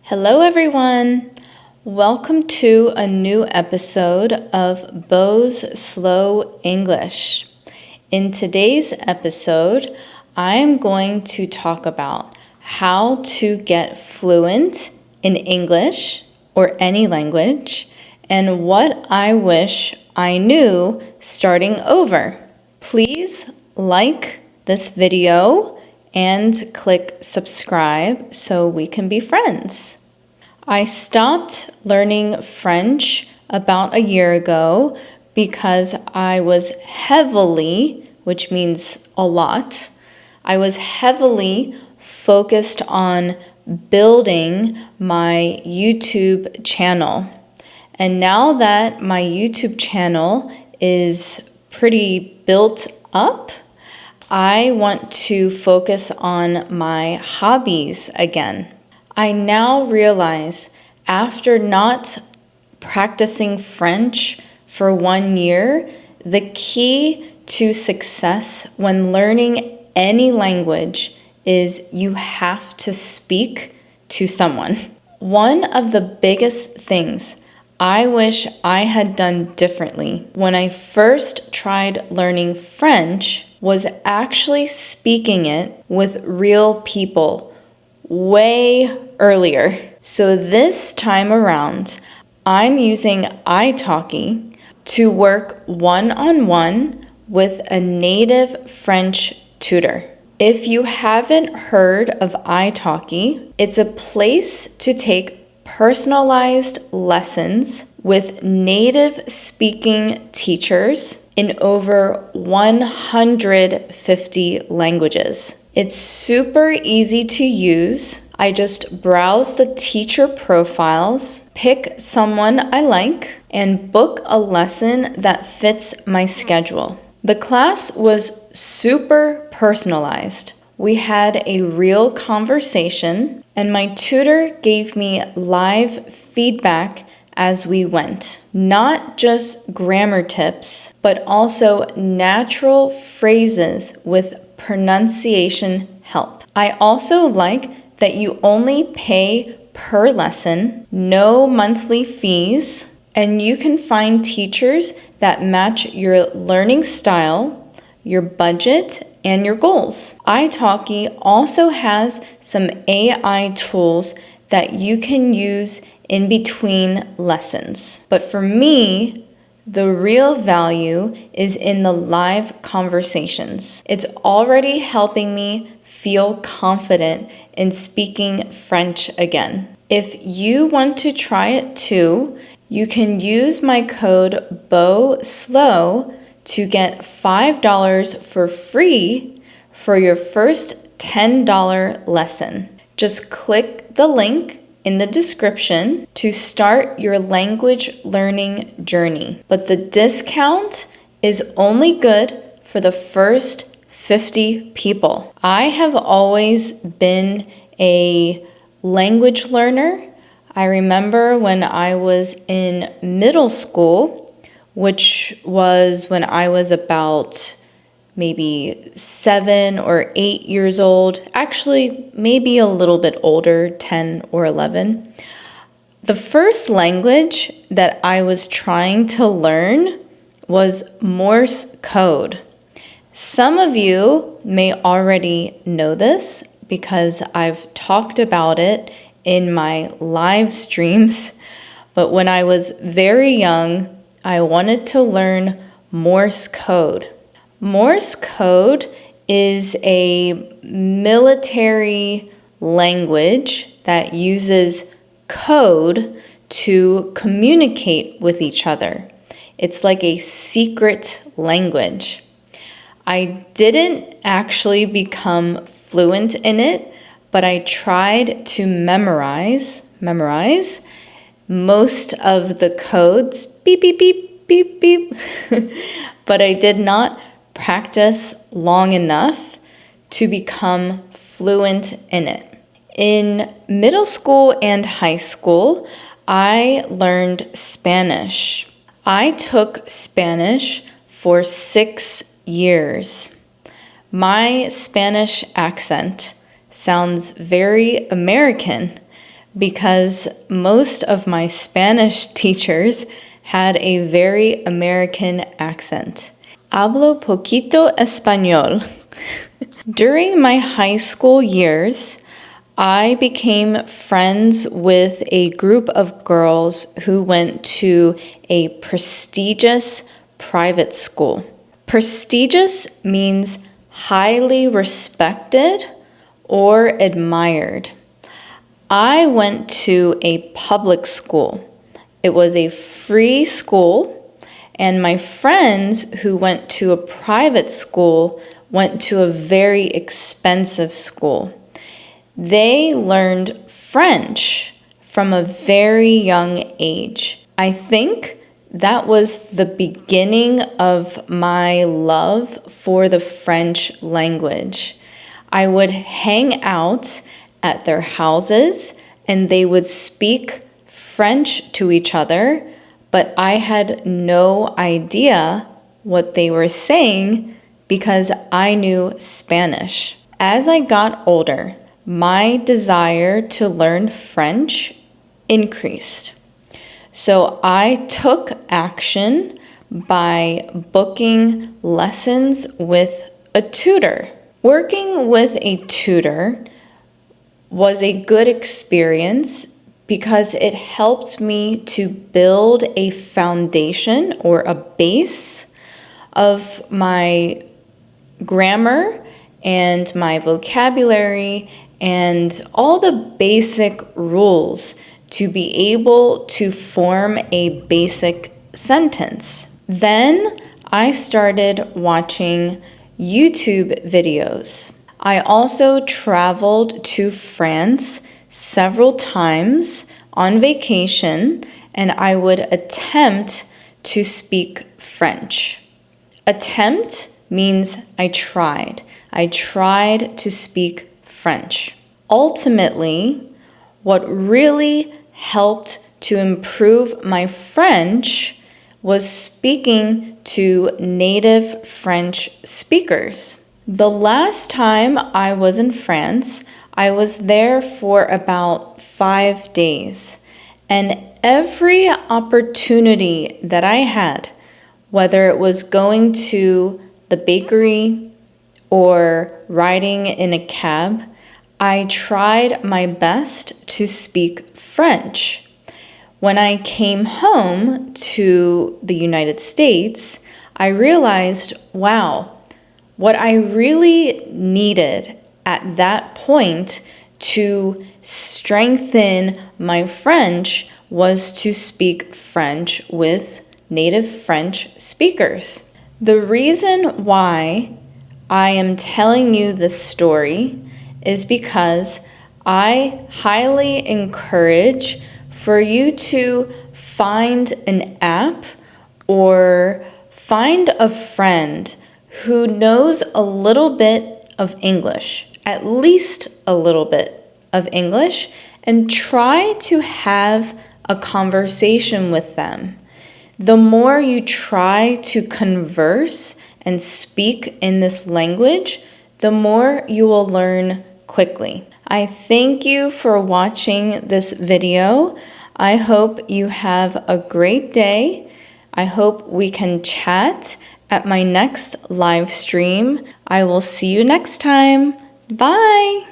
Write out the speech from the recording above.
Hello, everyone. Welcome to a new episode of BoSLOW English. In today's episode, I am going to talk about how to get fluent in English or any language and what I wish I knew starting over. Please like this video and click subscribe so we can be friends. I stopped learning French about a year ago because I was heavily, which means a lot, I was heavily focused on building my YouTube channel. And now that my YouTube channel is pretty built up, I want to focus on my hobbies again. I now realize after not practicing French for 1 year, the key to success when learning any language is you have to speak to someone. One of the biggest things I wish I had done differently when I first tried learning French was actually speaking it with real people way earlier. So this time around, I'm using italki to work one-on-one with a native French tutor. If you haven't heard of italki, it's a place to take personalized lessons with native speaking teachers in over 150 languages. It's super easy to use. I just browse the teacher profiles, pick someone I like, and book a lesson that fits my schedule. The class was super personalized. We had a real conversation, and my tutor gave me live feedback as we went. Not just grammar tips, but also natural phrases with pronunciation help. I also like that you only pay per lesson, no monthly fees, and you can find teachers that match your learning style, your budget, and your goals. italki also has some AI tools that you can use in between lessons. But for me, the real value is in the live conversations. It's already helping me feel confident in speaking French again. If you want to try it too, you can use my code BOSLOW to get $5 for free for your first $10 lesson. Just click the link in the description to start your language learning journey. But the discount is only good for the first 50 people. I have always been a language learner. I remember when I was in middle school, which was when I was about maybe 7 or 8 years old, actually maybe a little bit older, 10 or 11. The first language that I was trying to learn was Morse code. Some of you may already know this because I've talked about it in my live streams, but when I was very young, I wanted to learn Morse code. Morse code is a military language that uses code to communicate with each other. It's like a secret language. I didn't actually become fluent in it, but I tried to memorize most of the codes, beep, beep, beep, beep, beep, but I did not practice long enough to become fluent in it. In middle school and high school, I learned Spanish. I took Spanish for 6 years. My Spanish accent sounds very American, because most of my Spanish teachers had a very American accent. Hablo poquito español. During my high school years, I became friends with a group of girls who went to a prestigious private school. Prestigious means highly respected or admired. I went to a public school. It was a free school, and my friends who went to a private school went to a very expensive school. They learned French from a very young age. I think that was the beginning of my love for the French language. I would hang out at their houses and they would speak French to each other, but I had no idea what they were saying because I knew Spanish. As I got older, my desire to learn French increased. So I took action by booking lessons with a tutor. Working with a tutor was a good experience because it helped me to build a foundation or a base of my grammar and my vocabulary and all the basic rules to be able to form a basic sentence. Then I started watching YouTube videos. I also traveled to France several times on vacation, and I would attempt to speak French. Attempt means I tried. I tried to speak French. Ultimately, what really helped to improve my French was speaking to native French speakers. The last time I was in France, I was there for about 5 days. And every opportunity that I had, whether it was going to the bakery or riding in a cab, I tried my best to speak French. When I came home to the United States, I realized, wow, what I really needed at that point to strengthen my French was to speak French with native French speakers. The reason why I am telling you this story is because I highly encourage for you to find an app or find a friend who knows a little bit of English, at least a little bit of English, and try to have a conversation with them. The more you try to converse and speak in this language, the more you will learn quickly. I thank you for watching this video. I hope you have a great day. I hope we can chat at my next live stream. I will see you next time. Bye!